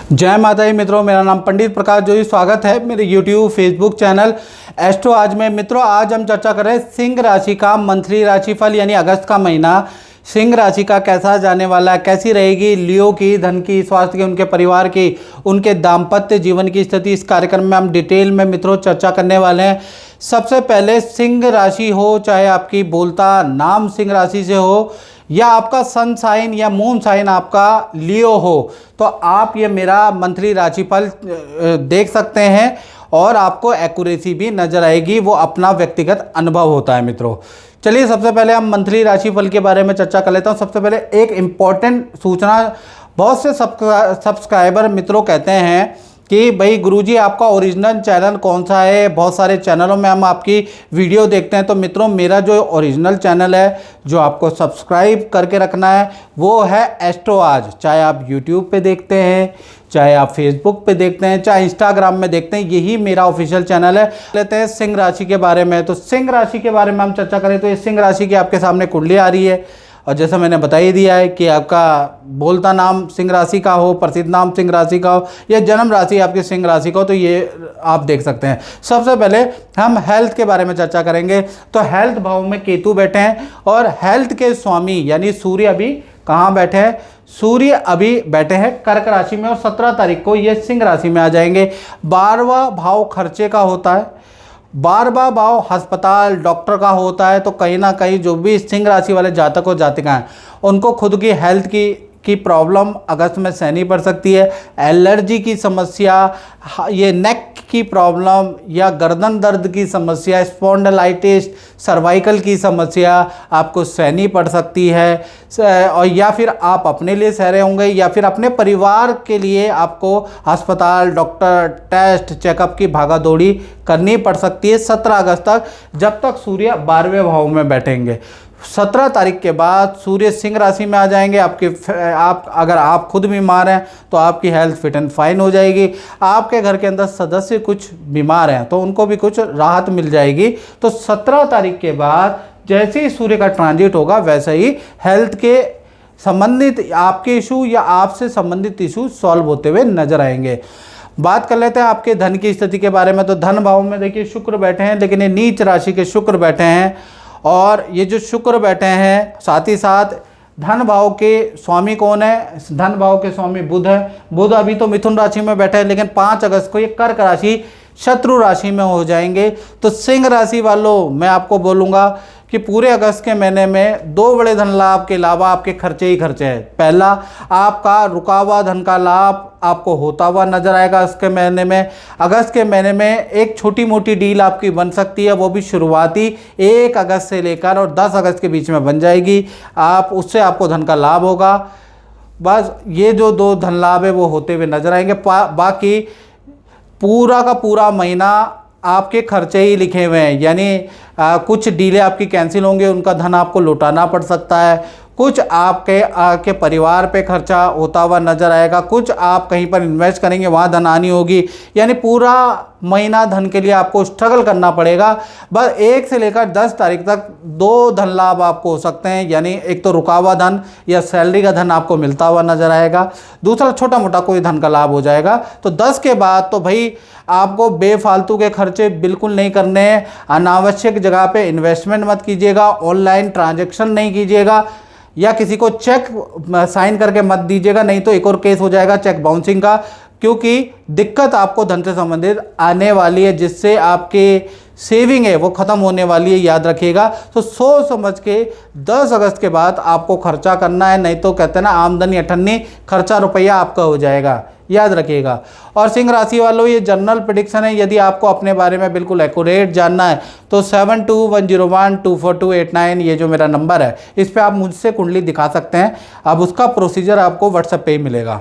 जय माता दी मित्रों, मेरा नाम पंडित प्रकाश जोशी। स्वागत है मेरे YouTube फेसबुक चैनल एस्ट्रो आज में। मित्रों, आज हम चर्चा कर रहे हैं सिंह राशि का मंथली राशिफल यानी अगस्त का महीना सिंह राशि का कैसा जाने वाला है, कैसी रहेगी लियो की, धन की, स्वास्थ्य की, उनके परिवार की, उनके दाम्पत्य जीवन की स्थिति। इस कार्यक्रम में हम डिटेल में मित्रों चर्चा करने वाले हैं। सबसे पहले सिंह राशि हो, चाहे आपकी बोलता नाम सिंह राशि से हो या आपका सन साइन या मून साइन आपका लियो हो, तो आप ये मेरा मंथली राशिफल देख सकते हैं और आपको एक्यूरेसी भी नजर आएगी। वो अपना व्यक्तिगत अनुभव होता है मित्रों। चलिए सबसे पहले हम मंथली राशिफल के बारे में चर्चा कर लेता हूँ। सबसे पहले एक इम्पॉर्टेंट सूचना, बहुत से सब्सक्राइबर मित्रों कहते हैं कि भाई गुरुजी आपका ओरिजिनल चैनल कौन सा है, बहुत सारे चैनलों में हम आपकी वीडियो देखते हैं। तो मित्रों, मेरा जो ओरिजिनल चैनल है जो आपको सब्सक्राइब करके रखना है वो है एस्ट्रो आज। चाहे आप यूट्यूब पे देखते हैं, चाहे आप फेसबुक पे देखते हैं, चाहे इंस्टाग्राम में देखते हैं, यही मेरा ऑफिशियल चैनल है। लेते हैं सिंह राशि के बारे में। तो सिंह राशि के बारे में हम चर्चा करें तो ये सिंह राशि की आपके सामने कुंडली आ रही है और जैसा मैंने बता ही दिया है कि आपका बोलता नाम सिंह राशि का हो, प्रसिद्ध नाम सिंह राशि का हो या जन्म राशि आपकी सिंह राशि का हो, तो ये आप देख सकते हैं। सबसे पहले हम हेल्थ के बारे में चर्चा करेंगे। तो हेल्थ भाव में केतु बैठे हैं और हेल्थ के स्वामी यानी सूर्य अभी कहाँ बैठे हैं? सूर्य अभी बैठे हैं कर्क राशि में और 17 तारीख को ये सिंह राशि में आ जाएंगे। 12वां भाव खर्चे का होता है, 12वां भाव अस्पताल डॉक्टर का होता है। तो कहीं ना कहीं जो भी सिंह राशि वाले जातक और जातिका हैं उनको खुद की हेल्थ की प्रॉब्लम अगस्त में सहनी पड़ सकती है। एलर्जी की समस्या, ये नेक की प्रॉब्लम या गर्दन दर्द की समस्या, स्पॉन्डिलाइटिस, सर्वाइकल की समस्या आपको सहनी पड़ सकती है। और या फिर आप अपने लिए सह रहे होंगे या फिर अपने परिवार के लिए आपको अस्पताल डॉक्टर टेस्ट चेकअप की भागा दौड़ी करनी पड़ सकती है 17 अगस्त तक, जब तक सूर्य 12वें भाव में बैठेंगे। 17 तारीख के बाद सूर्य सिंह राशि में आ जाएंगे। अगर आप खुद बीमार हैं तो आपकी हेल्थ फिट एंड फाइन हो जाएगी। आपके घर के अंदर सदस्य कुछ बीमार हैं तो उनको भी कुछ राहत मिल जाएगी। तो 17 तारीख के बाद जैसे ही सूर्य का ट्रांजिट होगा वैसे ही हेल्थ के संबंधित आपके इशू या आपसे संबंधित इशू सॉल्व होते हुए नजर आएंगे। बात कर लेते हैं आपके धन की स्थिति के बारे में। तो धन भाव में देखिए शुक्र बैठे हैं, लेकिन ये नीच राशि के शुक्र बैठे हैं और ये जो शुक्र बैठे हैं साथ ही साथ धन भाव के स्वामी कौन है? धन भाव के स्वामी बुध है। बुध अभी तो मिथुन राशि में बैठे हैं, लेकिन 5 अगस्त को ये कर्क राशि शत्रु राशि में हो जाएंगे। तो सिंह राशि वालों, मैं आपको बोलूँगा कि पूरे अगस्त के महीने में 2 बड़े धन लाभ के अलावा आपके खर्चे ही खर्चे हैं। पहला, आपका रुका हुआ धन का लाभ आपको होता हुआ नजर आएगा अगस्त के महीने में। अगस्त के महीने में एक छोटी मोटी डील आपकी बन सकती है, वो भी शुरुआती 1 अगस्त से लेकर और 10 अगस्त के बीच में बन जाएगी। उससे आपको धन का लाभ होगा। बस ये जो 2 धन लाभ है वो होते हुए नजर आएंगे। बाकी पूरा का पूरा महीना आपके खर्चे ही लिखे हुए हैं, यानी कुछ डीले आपकी कैंसिल होंगे, उनका धन आपको लौटाना पड़ सकता है। कुछ आपके परिवार पे खर्चा होता हुआ नजर आएगा, कुछ आप कहीं पर इन्वेस्ट करेंगे वहाँ धन आनी होगी। यानी पूरा महीना धन के लिए आपको स्ट्रगल करना पड़ेगा। बस 1 से लेकर 10 तारीख तक 2 धन लाभ आपको हो सकते हैं, यानी एक तो रुका हुआ धन या सैलरी का धन आपको मिलता हुआ नजर आएगा, दूसरा छोटा मोटा कोई धन का लाभ हो जाएगा। तो 10 के बाद तो भाई आपको बेफालतू के खर्चे बिल्कुल नहीं करने हैं। अनावश्यक जगह पे इन्वेस्टमेंट मत कीजिएगा, ऑनलाइन ट्रांजैक्शन नहीं कीजिएगा या किसी को चेक साइन करके मत दीजिएगा, नहीं तो एक और केस हो जाएगा चेक बाउंसिंग का, क्योंकि दिक्कत आपको धन से संबंधित आने वाली है, जिससे आपके सेविंग है वो ख़त्म होने वाली है, याद रखिएगा। तो सोच समझ के 10 अगस्त के बाद आपको खर्चा करना है, नहीं तो कहते हैं ना आमदनी अठन्नी, खर्चा रुपया आपका हो जाएगा, याद रखिएगा। और सिंह राशि वालों, ये जनरल प्रेडिक्शन है। यदि आपको अपने बारे में बिल्कुल एक्यूरेट जानना है तो 7210124289 ये जो मेरा नंबर है इस पर आप मुझसे कुंडली दिखा सकते हैं। अब उसका प्रोसीजर आपको व्हाट्सएप पे ही मिलेगा।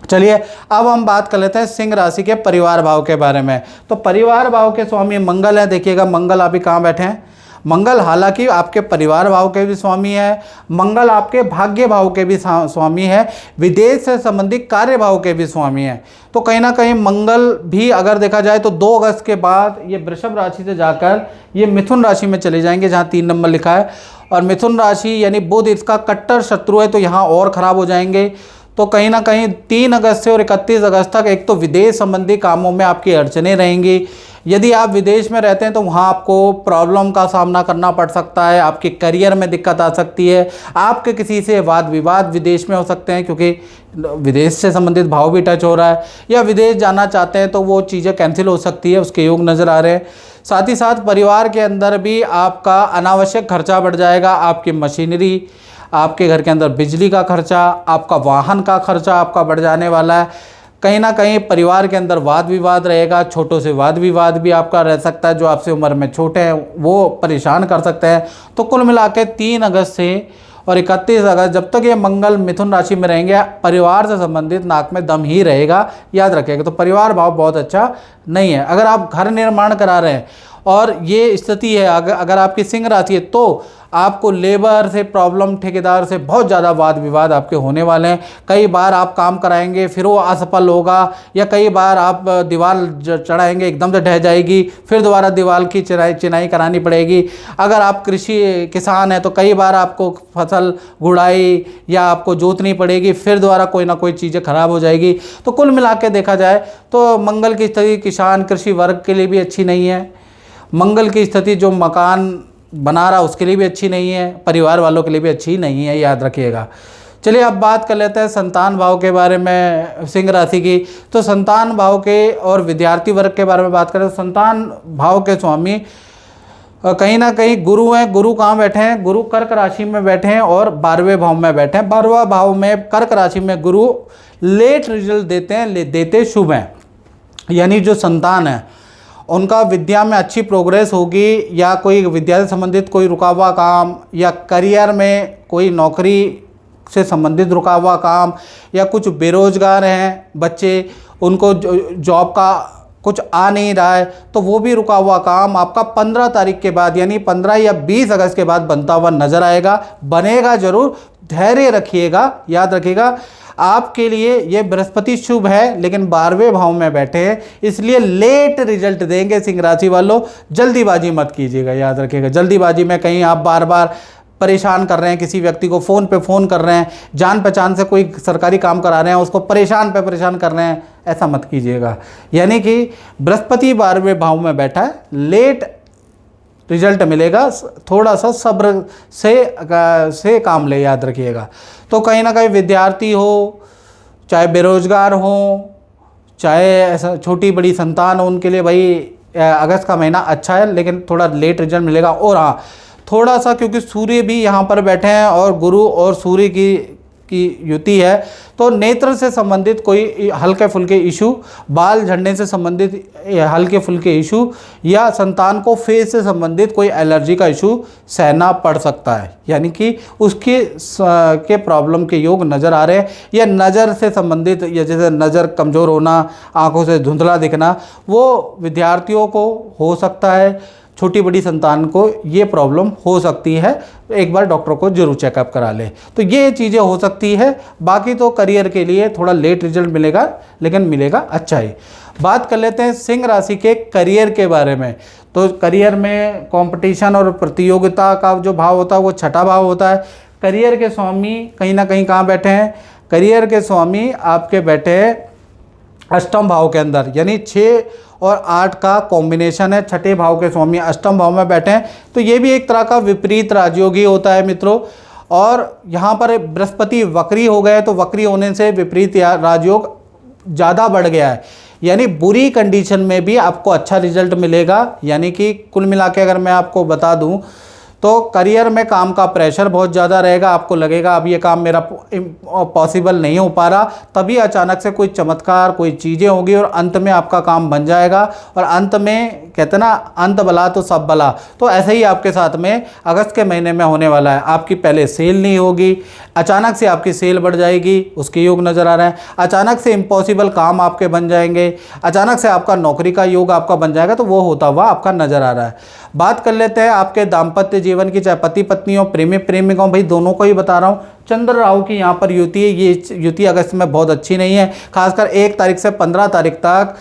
चलिए अब हम बात कर लेते हैं सिंह राशि के परिवार भाव के बारे में। तो परिवार भाव के स्वामी मंगल है। देखिएगा मंगल अभी कहाँ बैठे हैं? मंगल हालांकि आपके परिवार भाव के भी स्वामी है, मंगल आपके भाग्य भाव के भी स्वामी है, विदेश से संबंधित कार्य भाव के भी स्वामी है। तो कहीं ना कहीं मंगल भी अगर देखा जाए तो 2 अगस्त के बाद ये वृषभ राशि से जाकर ये मिथुन राशि में चले जाएंगे, जहाँ 3 नंबर लिखा है। और मिथुन राशि यानी बुध इसका कट्टर शत्रु है, तो यहाँ और खराब हो जाएंगे। तो कहीं ना कहीं 3 अगस्त से और 31 अगस्त तक एक तो विदेश संबंधी कामों में आपकी अड़चनें रहेंगी। यदि आप विदेश में रहते हैं तो वहाँ आपको प्रॉब्लम का सामना करना पड़ सकता है, आपके करियर में दिक्कत आ सकती है, आपके किसी से वाद विवाद विदेश में हो सकते हैं क्योंकि विदेश से संबंधित भाव भी टच हो रहा है, या विदेश जाना चाहते हैं तो वो चीज़ें कैंसिल हो सकती है, उसके योग नज़र आ रहे हैं। साथ ही साथ परिवार के अंदर भी आपका अनावश्यक खर्चा बढ़ जाएगा, आपकी मशीनरी, आपके घर के अंदर बिजली का खर्चा, आपका वाहन का खर्चा आपका बढ़ जाने वाला है। कहीं ना कहीं परिवार के अंदर वाद विवाद रहेगा, छोटों से वाद विवाद भी आपका रह सकता है, जो आपसे उम्र में छोटे हैं वो परेशान कर सकते हैं। तो कुल मिला के 3 अगस्त से और 31 अगस्त जब तक ये मंगल मिथुन राशि में रहेंगे, परिवार से संबंधित नाक में दम ही रहेगा, याद रखिएगा। तो परिवार भाव बहुत अच्छा नहीं है। अगर आप घर निर्माण करा रहे हैं और ये स्थिति है, अगर आपकी सिंह राशि है, तो आपको लेबर से प्रॉब्लम, ठेकेदार से बहुत ज़्यादा वाद विवाद आपके होने वाले हैं। कई बार आप काम कराएंगे फिर वो असफल होगा, या कई बार आप दीवार चढ़ाएंगे एकदम से ढह जाएगी, फिर दोबारा दीवार की चिनाई करानी पड़ेगी। अगर आप किसान हैं तो कई बार आपको फसल गुड़ाई या आपको जोतनी पड़ेगी, फिर दोबारा कोई ना कोई चीज़ें खराब हो जाएगी। तो कुल मिला के देखा जाए तो मंगल की स्थिति किसान कृषि वर्ग के लिए भी अच्छी नहीं है। मंगल की स्थिति जो मकान बना रहा उसके लिए भी अच्छी नहीं है, परिवार वालों के लिए भी अच्छी नहीं है, याद रखिएगा। चलिए अब बात कर लेते हैं संतान भाव के बारे में सिंह राशि की। तो संतान भाव के और विद्यार्थी वर्ग के बारे में बात करें तो संतान भाव के स्वामी कहीं ना कहीं गुरु हैं। गुरु कहाँ बैठे हैं? गुरु कर्क राशि में बैठे हैं और 12वें भाव में बैठे हैं। 12वां भाव में कर्क राशि में गुरु लेट रिजल्ट देते हैं, देते शुभ हैं। यानी जो संतान है उनका विद्या में अच्छी प्रोग्रेस होगी, या कोई विद्या से संबंधित कोई रुका हुआ काम, या करियर में कोई नौकरी से संबंधित रुका हुआ काम, या कुछ बेरोजगार हैं बच्चे, उनको जॉब का कुछ आ नहीं रहा है, तो वो भी रुका हुआ काम आपका 15 तारीख के बाद यानी 15 या 20 अगस्त के बाद बनता हुआ नजर आएगा। बनेगा जरूर, धैर्य रखिएगा, याद रखिएगा। आपके लिए ये बृहस्पति शुभ है लेकिन 12वें भाव में बैठे हैं, इसलिए लेट रिजल्ट देंगे सिंह राशि वालों। जल्दीबाजी मत कीजिएगा, याद रखिएगा। जल्दीबाजी में कहीं आप बार बार परेशान कर रहे हैं, किसी व्यक्ति को फ़ोन पे फ़ोन कर रहे हैं, जान पहचान से कोई सरकारी काम करा रहे हैं, उसको परेशान कर रहे हैं, ऐसा मत कीजिएगा। यानी कि बृहस्पति 12वें भाव में बैठा है, लेट रिजल्ट मिलेगा, थोड़ा सा सब्र से काम ले, याद रखिएगा। तो कहीं ना कहीं विद्यार्थी हो, चाहे बेरोजगार हो, चाहे ऐसा छोटी बड़ी संतान हो, उनके लिए भाई अगस्त का महीना अच्छा है लेकिन थोड़ा लेट रिजल्ट मिलेगा। और हाँ, थोड़ा सा क्योंकि सूर्य भी यहाँ पर बैठे हैं और गुरु और सूर्य की युति है, तो नेत्र से संबंधित कोई हल्के फुल्के इशू, बाल झड़ने से संबंधित हल्के फुल्के इशू, या संतान को फेस से संबंधित कोई एलर्जी का इशू सहना पड़ सकता है। यानी कि उसके के प्रॉब्लम के योग नज़र आ रहे हैं, या नज़र से संबंधित, या जैसे नज़र कमज़ोर होना, आंखों से धुंधला दिखना, वो विद्यार्थियों को हो सकता है। छोटी बड़ी संतान को ये प्रॉब्लम हो सकती है, एक बार डॉक्टर को जरूर चेकअप करा ले। तो ये चीज़ें हो सकती है। बाकी तो करियर के लिए थोड़ा लेट रिजल्ट मिलेगा लेकिन मिलेगा अच्छा ही। बात कर लेते हैं सिंह राशि के करियर के बारे में। तो करियर में कंपटीशन और प्रतियोगिता का जो भाव होता है वो 6ठा भाव होता है। करियर के स्वामी कहीं ना कहीं कहाँ बैठे हैं? करियर के स्वामी आपके बैठे हैं 8वें भाव के अंदर, यानी 6 और 8 का कॉम्बिनेशन है। 6ठे भाव के स्वामी 8वें भाव में बैठे हैं, तो ये भी एक तरह का विपरीत राजयोग ही होता है मित्रों। और यहाँ पर बृहस्पति वक्री हो गए, तो वक्री होने से विपरीत राजयोग ज़्यादा बढ़ गया है, यानी बुरी कंडीशन में भी आपको अच्छा रिजल्ट मिलेगा। यानी कि कुल मिला के अगर मैं आपको बता दूं तो करियर में काम का प्रेशर बहुत ज़्यादा रहेगा। आपको लगेगा अब ये काम मेरा पॉसिबल नहीं हो पा रहा, तभी अचानक से कोई चमत्कार, कोई चीज़ें होगी और अंत में आपका काम बन जाएगा। और अंत में कहते ना, अंत भला तो सब भला, तो ऐसे ही आपके साथ में अगस्त के महीने में होने वाला है। आपकी पहले सेल नहीं होगी, अचानक से आपकी सेल बढ़ जाएगी, उसके योग नज़र आ रहे हैं। अचानक से इम्पॉसिबल काम आपके बन जाएंगे, अचानक से आपका नौकरी का योग आपका बन जाएगा, तो वो होता हुआ आपका नज़र आ रहा है। बात कर लेते हैं आपके दाम्पत्य जीवन की, चाहे पति पत्नी हो, प्रेमी प्रेमिका हो, भाई दोनों को ही बता रहा हूँ। चंद्र राहु की यहाँ पर युति है, ये युति अगस्त में बहुत अच्छी नहीं है। खासकर 1 तारीख से 15 तारीख तक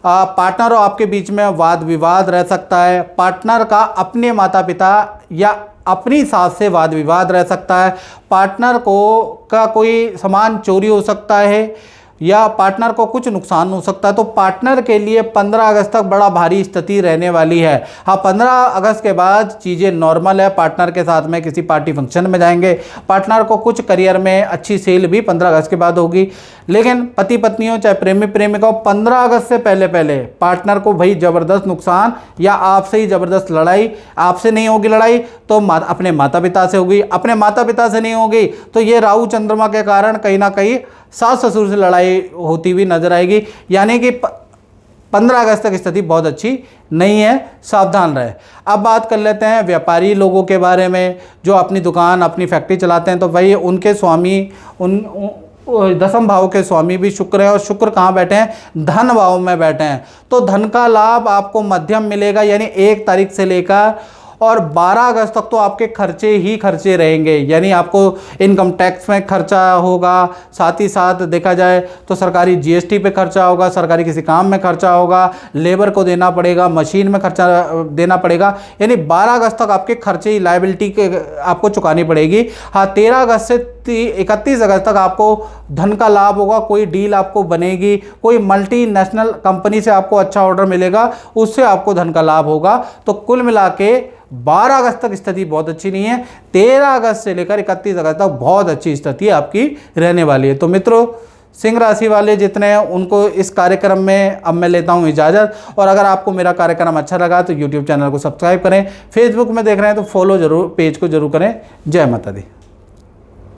पार्टनर और आपके बीच में वाद विवाद रह सकता है। पार्टनर का अपने माता पिता या अपनी सास से वाद विवाद रह सकता है, पार्टनर को का कोई सामान चोरी हो सकता है या पार्टनर को कुछ नुकसान हो सकता है। तो पार्टनर के लिए 15 अगस्त तक बड़ा भारी स्थिति रहने वाली है। हाँ, 15 अगस्त के बाद चीज़ें नॉर्मल है। पार्टनर के साथ में किसी पार्टी फंक्शन में जाएंगे, पार्टनर को कुछ करियर में अच्छी सेल भी 15 अगस्त के बाद होगी। लेकिन पति पत्नियों चाहे प्रेमी प्रेमिका हो, 15 अगस्त से पहले पहले पार्टनर को भाई ज़बरदस्त नुकसान या आपसे ही ज़बरदस्त लड़ाई। आपसे नहीं होगी लड़ाई तो अपने माता पिता से होगी, अपने माता पिता से नहीं होगी तो ये राहु चंद्रमा के कारण कहीं ना कहीं सास ससुर से लड़ाई होती हुई नजर आएगी। यानी कि 15 अगस्त तक स्थिति बहुत अच्छी नहीं है, सावधान रहे। अब बात कर लेते हैं व्यापारी लोगों के बारे में जो अपनी दुकान अपनी फैक्ट्री चलाते हैं। तो भाई उनके स्वामी दसम भाव के स्वामी भी शुक्र है, और शुक्र कहाँ बैठे हैं? धन भाव में बैठे हैं। तो धन का लाभ आपको मध्यम मिलेगा, यानी 1 तारीख से लेकर और 12 अगस्त तक तो आपके खर्चे ही खर्चे रहेंगे। यानी आपको इनकम टैक्स में खर्चा होगा, साथ ही साथ देखा जाए तो सरकारी जीएसटी पे खर्चा होगा, सरकारी किसी काम में खर्चा होगा, लेबर को देना पड़ेगा, मशीन में खर्चा देना पड़ेगा। यानी 12 अगस्त तक आपके खर्चे ही लायबिलिटी के आपको चुकानी पड़ेगी। हाँ, 13 अगस्त से 31 अगस्त तक आपको धन का लाभ होगा, कोई डील आपको बनेगी, कोई मल्टीनेशनल कंपनी से आपको अच्छा ऑर्डर मिलेगा, उससे आपको धन का लाभ होगा। तो कुल मिला के 12 अगस्त तक स्थिति बहुत अच्छी नहीं है, 13 अगस्त से लेकर 31 अगस्त तक बहुत अच्छी स्थिति आपकी रहने वाली है। तो मित्रों, सिंह राशि वाले जितने हैं उनको इस कार्यक्रम में अब मैं लेता हूं इजाज़त। और अगर आपको मेरा कार्यक्रम अच्छा लगा तो यूट्यूब चैनल को सब्सक्राइब करें, फेसबुक में देख रहे हैं तो फॉलो जरूर, पेज को जरूर करें। जय माता दी।